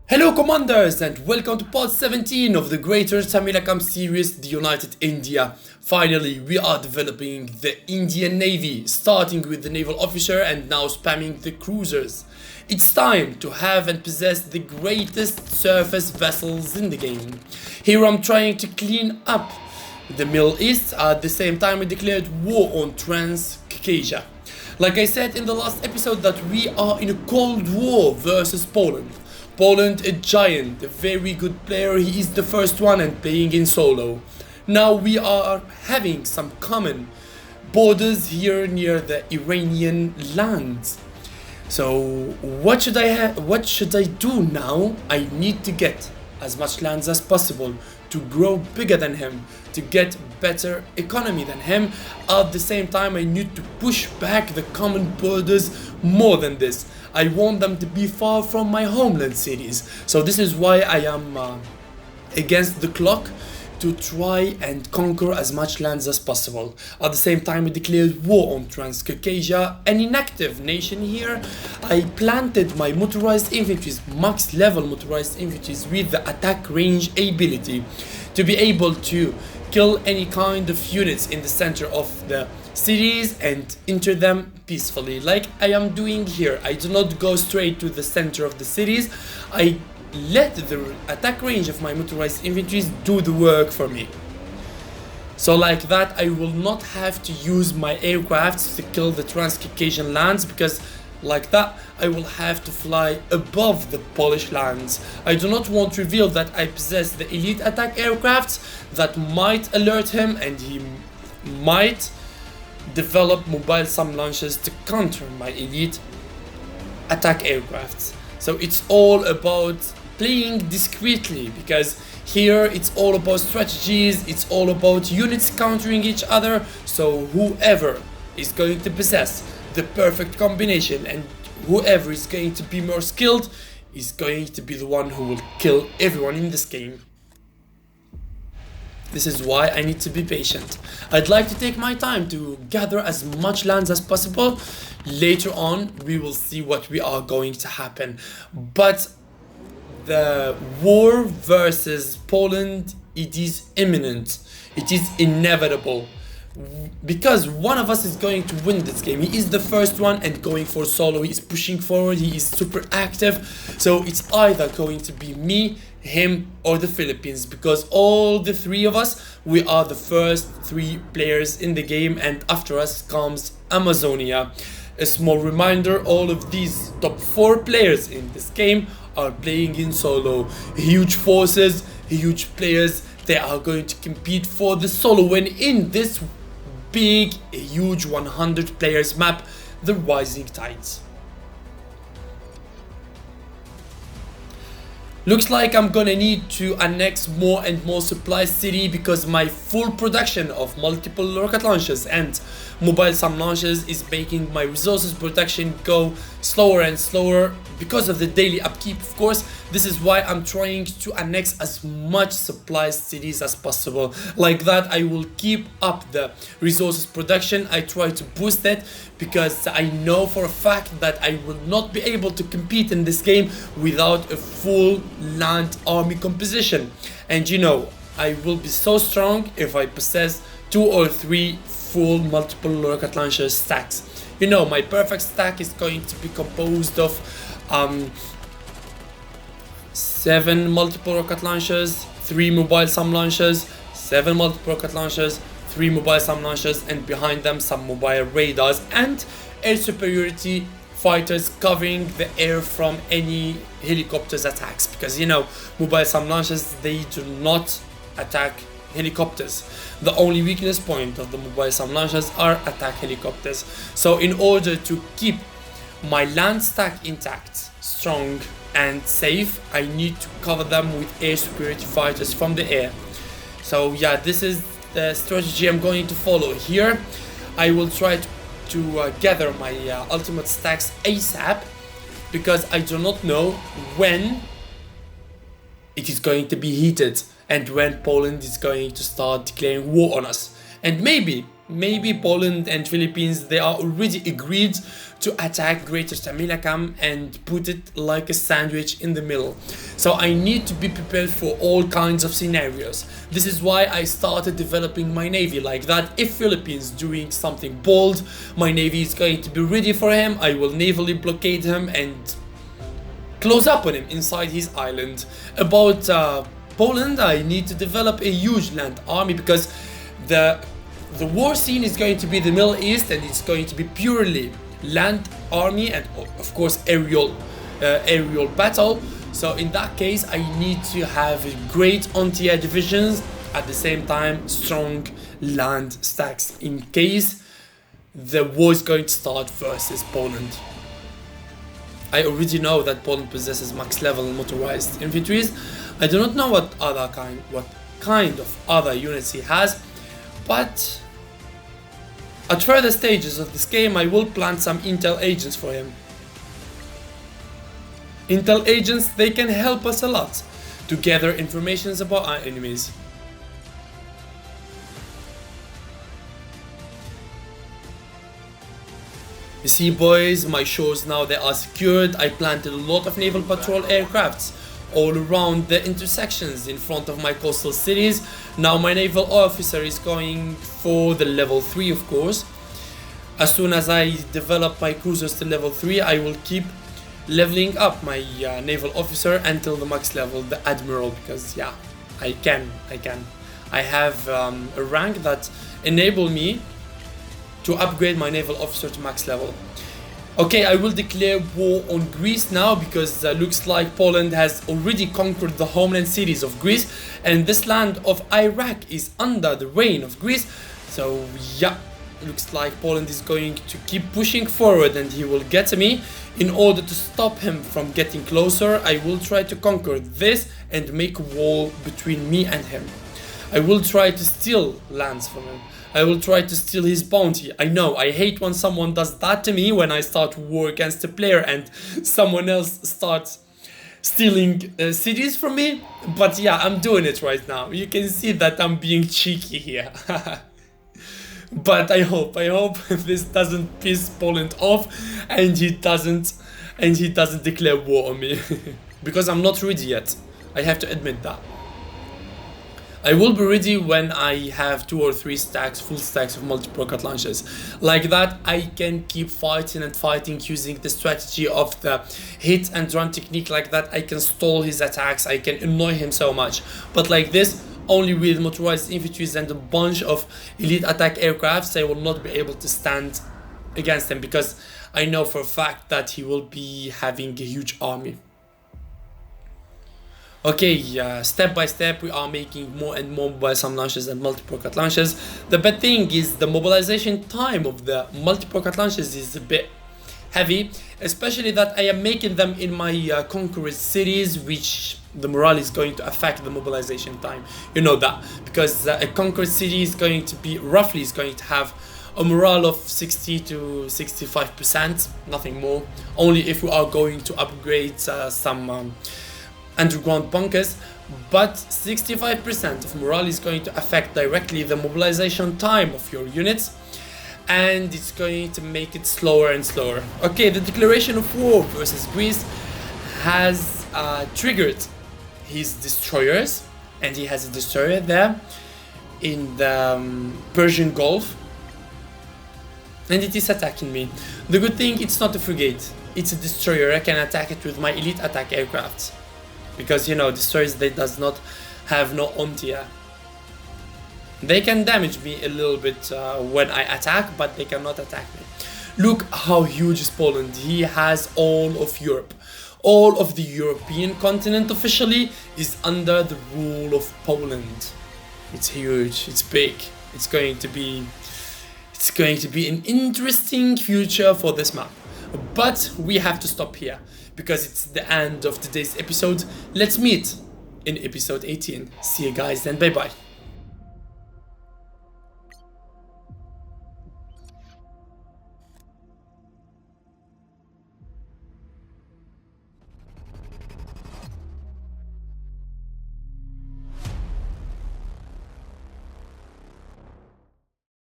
Hello commanders and welcome to part 17 of the Greater Tamilakam series, the United India. Finally, we are developing the Indian Navy, starting with the naval officer and now spamming the cruisers. It's time to have and possess the greatest surface vessels in the game. Here I'm trying to clean up the Middle East. At the same time I declared war on Transcaucasia. Like I said in the last episode that we are in a cold war versus Poland. Poland, a giant, a very good player, he is the first one and playing in solo. Now we are having some common borders here near the Iranian lands. So what should I do now? I need to get as much lands as possible to grow bigger than him, to get better economy than him. At the same time I need to push back the common borders more than this. I want them to be far from my homeland cities. So this is why I am against the clock to try and conquer as much lands as possible. At the same time I declared war on Transcaucasia, an inactive nation here. I planted my motorized infantry, max level motorized infantry with the attack range ability to be able to kill any kind of units in the center of the cities and enter them peacefully, like I am doing here. I do not go straight to the center of the cities. I let the attack range of my motorized infantry do the work for me. So like that I will not have to use my aircrafts to kill the Transcaucasian lands, because like that I will have to fly above the Polish lands. I do not want to reveal that I possess the elite attack aircrafts that might alert him and he might develop mobile SAM launchers to counter my elite attack aircrafts. So it's all about playing discreetly, because here it's all about strategies, it's all about units countering each other. So whoever is going to possess the perfect combination and whoever is going to be more skilled is going to be the one who will kill everyone in this game. This is why I need to be patient. I'd like to take my time to gather as much lands as possible. Later on we will see what we are going to happen. But the war versus Poland, it is imminent. It is inevitable. Because one of us is going to win this game. He is the first one and going for solo. He is pushing forward. He is super active. So it's either going to be me, him, or the Philippines. Because all the three of us, we are the first three players in the game. And after us comes Amazonia. A small reminder, all of these top 4 players in this game are playing in solo. Huge forces, huge players. They are going to compete for the solo win in this big, huge 100 players map, the Rising Tides. Looks like I'm gonna need to annex more and more supply city, because my full production of multiple rocket launchers and mobile SAM launchers is making my resources production go slower and slower because of the daily upkeep, of course. This is why I'm trying to annex as much supply cities as possible. Like that I will keep up the resources production. I try to boost it because I know for a fact that I will not be able to compete in this game without a full land army composition. And you know, I will be so strong if I possess 2 or 3 full multiple rocket launcher stacks. You know, my perfect stack is going to be composed of 7 multiple rocket launchers, 3 mobile SAM launchers, 7 multiple rocket launchers, 3 mobile SAM launchers, and behind them some mobile radars and air superiority fighters covering the air from any helicopters attacks. Because you know, mobile SAM launchers, they do not attack helicopters. The only weakness point of the mobile SAM launchers are attack helicopters. So in order to keep my land stack intact, strong and safe, I need to cover them with air superiority fighters from the air. So yeah, this is the strategy I'm going to follow here. I will try to gather my ultimate stacks ASAP, because I do not know when it is going to be heated and when Poland is going to start declaring war on us. And maybe maybe Poland and Philippines, they are already agreed to attack Greater Tamilakam and put it like a sandwich in the middle. So I need to be prepared for all kinds of scenarios. This is why I started developing my navy like that. If Philippines doing something bold, my navy is going to be ready for him. I will navally blockade him and close up on him inside his island. About Poland, I need to develop a huge land army because the war scene is going to be the Middle East, and it's going to be purely land army and of course aerial battle. So in that case I need to have great anti-air divisions, at the same time strong land stacks in case the war is going to start versus Poland. I already know that Poland possesses max level motorized infantries. I do not know what kind of other units he has, but at further stages of this game I will plant some intel agents for him. Intel agents, they can help us a lot to gather informations about our enemies. You see boys, my shores now they are secured. I planted a lot of naval patrol aircrafts all around the intersections in front of my coastal cities. Now my naval officer is going for the level 3, of course. As soon as I develop my cruisers to level 3, I will keep leveling up my naval officer until the max level, the admiral, because yeah, I can. I have a rank that enable me to upgrade my naval officer to max level. Okay, I will declare war on Greece now because looks like Poland has already conquered the homeland cities of Greece, and this land of Iraq is under the reign of Greece. So yeah, looks like Poland is going to keep pushing forward and he will get to me. In order to stop him from getting closer, I will try to conquer this and make a wall between me and him. I will try to steal lands from him. I will try to steal his bounty. I know, I hate when someone does that to me, when I start war against a player and someone else starts stealing cities from me. But yeah, I'm doing it right now. You can see that I'm being cheeky here. But I hope this doesn't piss Poland off and he doesn't declare war on me. Because I'm not ready yet. I have to admit that. I will be ready when I have 2 or 3 stacks, full stacks of multi-rocket launchers. Like that, I can keep fighting and fighting using the strategy of the hit and run technique. Like that, I can stall his attacks, I can annoy him so much. But like this, only with motorized infantry and a bunch of elite attack aircrafts, I will not be able to stand against him, because I know for a fact that he will be having a huge army. Okay, step by step we are making more and more mobile launchers and multi-rocket launchers. The bad thing is the mobilization time of the multi-rocket launchers is a bit heavy, especially that I am making them in my conquered cities, which the morale is going to affect the mobilization time. You know that, because a conquered city is going to be roughly have a morale of 60 to 65%, nothing more. Only if we are going to upgrade some underground bunkers, but 65% of morale is going to affect directly the mobilization time of your units, and it's going to make it slower and slower. Okay, the declaration of war versus Greece has triggered his destroyers, and he has a destroyer there in the Persian Gulf, and it is attacking me. The good thing, it's not a frigate, it's a destroyer. I can attack it with my elite attack aircrafts. Because, you know, destroyers, they does not have no anti-air. They can damage me a little bit when I attack, but they cannot attack me. Look how huge is Poland. He has all of Europe. All of the European continent officially is under the rule of Poland. It's huge, it's big. It's going to be an interesting future for this map. But we have to stop here, because it's the end of today's episode. Let's meet in episode 18. See you guys then, bye bye.